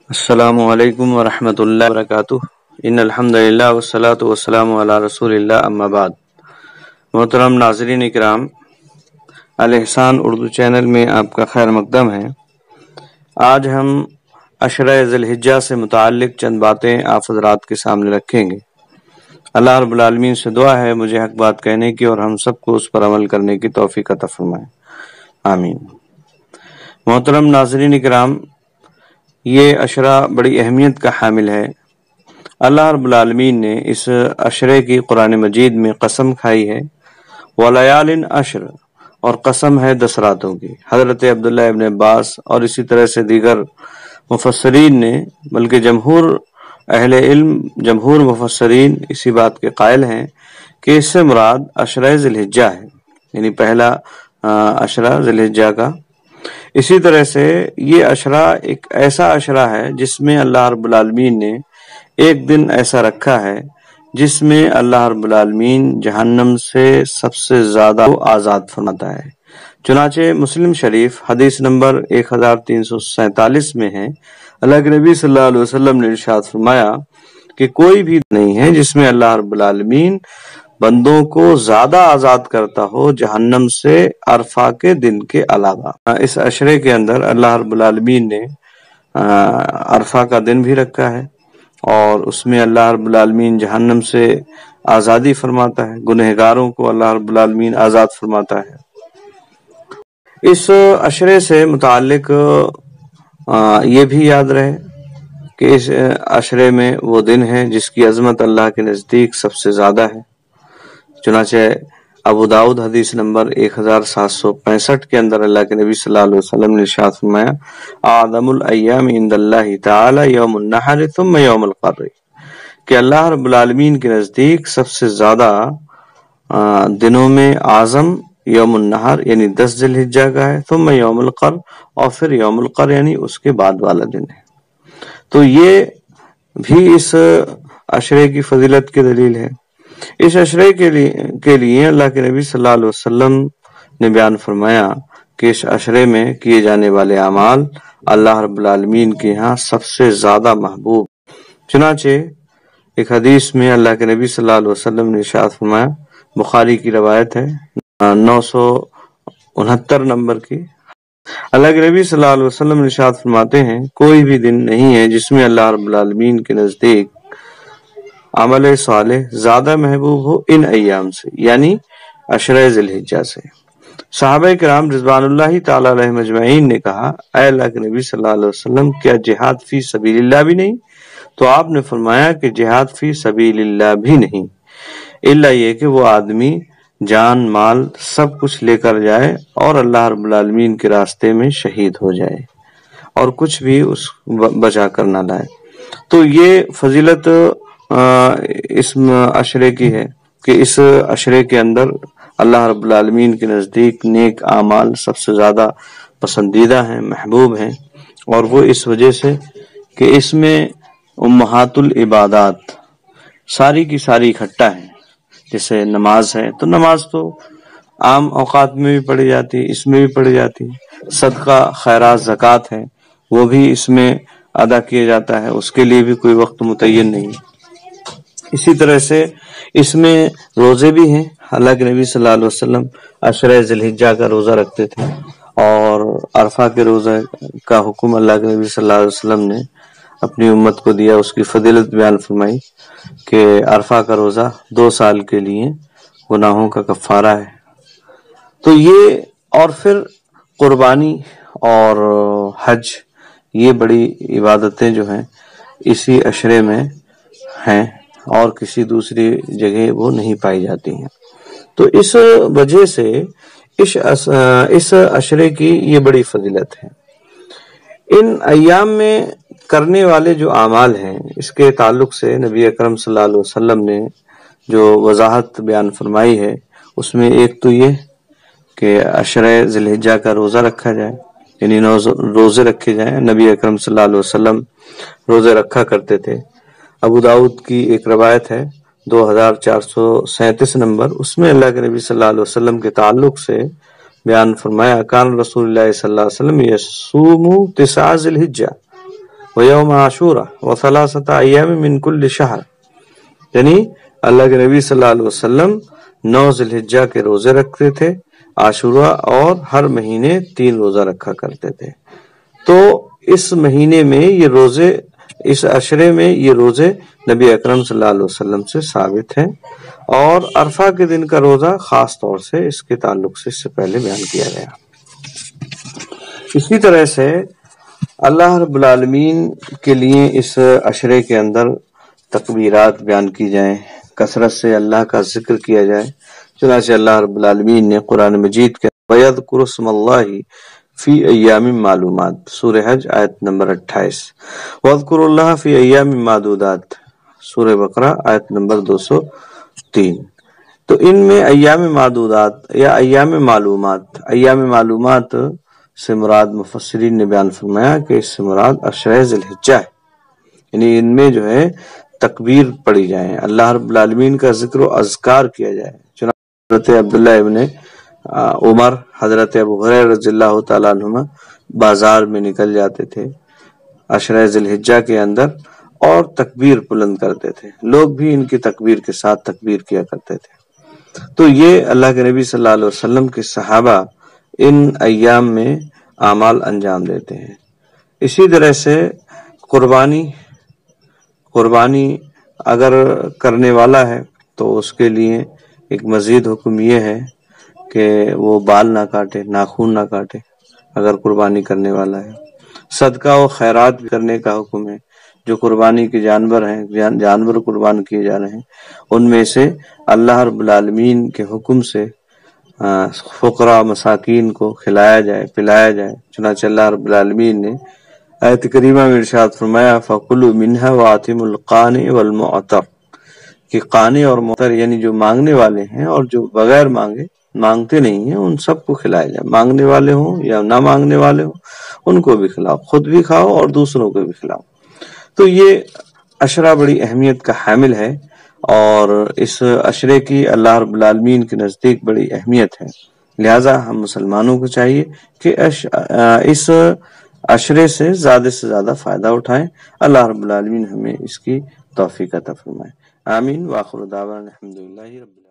السلام علیکم ورحمۃ اللہ وبرکاتہ۔ ان الحمد للہ والصلاۃ والسلام علی رسول اللہ، اما بعد۔ محترم ناظرین اکرام، الاحسان اردو چینل میں آپ کا خیر مقدم ہے۔ آج ہم عشرہ ذی الحجہ سے متعلق چند باتیں آپ حضرات کے سامنے رکھیں گے۔ اللہ رب العالمین سے دعا ہے مجھے حق بات کہنے کی اور ہم سب کو اس پر عمل کرنے کی توفیق عطا فرمائے، آمین۔ محترم ناظرین اکرام، یہ عشرہ بڑی اہمیت کا حامل ہے۔ اللہ رب العالمین نے اس عشرے کی قرآن مجید میں قسم کھائی ہے، وَلَيَالٍ عَشْرٍ، اور قسم ہے 10 راتوں کی۔ حضرت عبداللہ ابن عباس اور اسی طرح سے دیگر مفسرین نے، بلکہ جمہور اہل علم، جمہور مفسرین اسی بات کے قائل ہیں کہ اس سے مراد عشرہ ذی الحجہ ہے، یعنی پہلا عشرہ ذی الحجہ کا۔ اسی طرح سے یہ عشرہ ایک ایسا عشرہ ہے جس میں اللہ رب العالمین نے ایک دن ایسا رکھا ہے جس میں اللہ رب العالمین جہنم سے سب سے زیادہ آزاد فرماتا ہے۔ چنانچہ مسلم شریف حدیث نمبر 1347 میں ہے، اللہ کے نبی صلی اللہ علیہ وسلم نے ارشاد فرمایا کہ کوئی بھی نہیں ہے جس میں اللہ رب العالمین بندوں کو زیادہ آزاد کرتا ہو جہنم سے عرفہ کے دن کے علاوہ۔ اس عشرے کے اندر اللہ رب العالمین نے عرفہ کا دن بھی رکھا ہے اور اس میں اللہ رب العالمین جہنم سے آزادی فرماتا ہے، گنہگاروں کو اللہ رب العالمین آزاد فرماتا ہے۔ اس عشرے سے متعلق یہ بھی یاد رہے کہ اس عشرے میں وہ دن ہے جس کی عظمت اللہ کے نزدیک سب سے زیادہ ہے۔ چنانچہ ابو داؤد حدیث نمبر 1765 کے اندر اللہ کے نبی صلی اللہ علیہ وسلم نے ارشاد فرمایا، اعظم الایام عند اللہ تعالی یوم النحر ثم یوم القر، کہ اللہ رب العالمین کے نزدیک سب سے زیادہ دنوں میں اعظم یوم النحر یعنی 10 ذی الحجہ کا ہے، ثم یوم القر، اور پھر یوم القر یعنی اس کے بعد والا دن ہے۔ تو یہ بھی اس عشرے کی فضیلت کی دلیل ہے۔ اس عشرے کے لیے اللہ کے نبی صلی اللہ علیہ وسلم نے بیان فرمایا کہ اس عشرے میں کیے جانے والے اعمال اللہ رب العالمین کے ہاں سب سے زیادہ محبوب۔ چنانچہ ایک حدیث میں اللہ کے نبی صلی اللہ علیہ وسلم نے ارشاد فرمایا، بخاری کی روایت ہے 969 نمبر کی، اللہ کے نبی صلی اللہ علیہ وسلم نے ارشاد فرماتے ہیں، کوئی بھی دن نہیں ہے جس میں اللہ رب العالمین کے نزدیک عمل صالح زیادہ محبوب ہو ان ایام سے، یعنی عشرہ ذی الحجہ سے۔ صحابہ کرام رضوان اللہ تعالی علیہم اجمعین نے کہا، اے اللہ کے نبی صلی اللہ علیہ وسلم، کیا جہاد فی سبیل اللہ بھی نہیں؟ تو آپ نے فرمایا کہ جہاد فی سبیل اللہ بھی نہیں، الا یہ کہ وہ آدمی جان مال سب کچھ لے کر جائے اور اللہ رب العالمین کے راستے میں شہید ہو جائے اور کچھ بھی اس بچا کر نہ لائے۔ تو یہ فضیلت اس عشرے کی ہے کہ اس عشرے کے اندر اللہ رب العالمین کے نزدیک نیک اعمال سب سے زیادہ پسندیدہ ہیں، محبوب ہیں، اور وہ اس وجہ سے کہ اس میں امہات العبادات ساری کی ساری اکٹھا ہیں۔ جیسے نماز ہے تو نماز تو عام اوقات میں بھی پڑھی جاتی ہے، اس میں بھی پڑھی جاتی ہے۔ صدقہ، خیرات، زکوٰۃ ہے وہ بھی اس میں ادا کیا جاتا ہے، اس کے لیے بھی کوئی وقت متعین نہیں ہے۔ اسی طرح سے اس میں روزے بھی ہیں، اللہ کے نبی صلی اللہ علیہ وسلم عشرہ ذی الحجہ کا روزہ رکھتے تھے اور عرفہ کے روزہ کا حکم اللہ کے نبی صلی اللہ علیہ وسلم نے اپنی امت کو دیا، اس کی فضیلت بیان فرمائی کہ عرفہ کا روزہ 2 سال کے لیے گناہوں کا کفارہ ہے۔ تو یہ، اور پھر قربانی اور حج، یہ بڑی عبادتیں جو ہیں اسی عشرے میں ہیں اور کسی دوسری جگہ وہ نہیں پائی جاتی ہیں۔ تو اس وجہ سے اس عشرے کی یہ بڑی فضیلت ہے۔ ان ایام میں کرنے والے جو اعمال ہیں اس کے تعلق سے نبی اکرم صلی اللہ علیہ وسلم نے جو وضاحت بیان فرمائی ہے، اس میں ایک تو یہ کہ عشرہ ذی الحجہ کا روزہ رکھا جائے، یعنی روزے رکھے جائیں۔ نبی اکرم صلی اللہ علیہ وسلم روزے رکھا کرتے تھے۔ ابو داؤد کی ایک روایت ہے 2437 نمبر، اس میں اللہ کے نبی صلی اللہ علیہ وسلم کے تعلق سے بیان فرمایا، کان رسول اللہ صلی اللہ علیہ وسلم یصوم 9 ذی الحجہ، وَيَوْمَ عَاشُورَ وَثَلَاثَةَ أَيَّامٍ مِّن كُلِّ شَهْرٍ، یعنی اللہ کے نبی صلی اللہ علیہ وسلم 9 ذی الحجہ کے روزے رکھتے تھے، عاشورہ اور ہر مہینے 3 روزہ رکھا کرتے تھے۔ تو اس مہینے میں یہ روزے، اس عشرے میں یہ روزے نبی اکرم صلی اللہ علیہ وسلم سے ثابت ہیں، اور عرفہ کے دن کا روزہ خاص طور سے اس کے تعلق سے اس سے پہلے بیان کیا گیا۔ اسی طرح سے اللہ رب العالمین کے لیے اس عشرے کے اندر تکبیرات بیان کی جائیں، کثرت سے اللہ کا ذکر کیا جائے، چنانچہ اللہ رب العالمین نے قرآن مجید کے وَيَذْكُرُ اسْمَ اللَّهِ فی ایام معلومات، سورہ حج آیت نمبر 28، وَاذْكُرُوا اللَّهَ فی ایام معدودات، سورہ بقرہ آیت نمبر 203۔ تو ان میں ایام معدودات یا ایام معلومات سے مراد مفسرین نے بیان فرمایا کہ اس سے مراد عشرہ ذی الحجہ ہے، یعنی ان میں جو ہے تکبیر پڑھی جائیں، اللہ رب العالمین کا ذکر و اذکار کیا جائے۔ چنانچہ حضرت عبداللہ ابن عمر، حضرت ابو ہریرہ رضی اللہ تعالیٰ عنہما بازار میں نکل جاتے تھے عشرہ ذی الحجہ کے اندر اور تکبیر بلند کرتے تھے، لوگ بھی ان کی تکبیر کے ساتھ تکبیر کیا کرتے تھے۔ تو یہ اللہ کے نبی صلی اللہ علیہ وسلم کے صحابہ ان ایام میں اعمال انجام دیتے ہیں۔ اسی طرح سے قربانی اگر کرنے والا ہے تو اس کے لیے ایک مزید حکم یہ ہے کہ وہ بال نہ کاٹے، ناخن نہ کاٹے اگر قربانی کرنے والا ہے۔ صدقہ و خیرات کرنے کا حکم ہے، جو قربانی کے جانور ہیں، جانور قربان کیے جا رہے ہیں، ان میں سے اللہ رب العالمین کے حکم سے فقراء مساکین کو کھلایا جائے، پلایا جائے۔ چنانچہ اللہ رب العالمین نے آیت کریمہ میں ارشاد فرمایا فَكُلُوا مِنْهَا وَآتِمُوا الْقَانِعَ وَالْمُعْتَرَ، کہ قانع اور معتر یعنی جو مانگنے والے ہیں اور جو بغیر مانگتے نہیں ہیں، ان سب کو کھلایا جائے، مانگنے والے ہوں یا نہ مانگنے والے ہوں، ان کو بھی کھلاؤ، خود بھی کھاؤ اور دوسروں کو بھی کھلاؤ۔ تو یہ عشرہ بڑی اہمیت کا حامل ہے، اور اس عشرے کی اللہ رب العالمین کے نزدیک بڑی اہمیت ہے، لہٰذا ہم مسلمانوں کو چاہیے کہ اس عشرے سے زیادہ فائدہ اٹھائیں۔ اللہ رب العالمین ہمیں اس کی توفیق عطا فرمائے، آمین۔ وآخر دعوانا الحمدللہ رب العالمین۔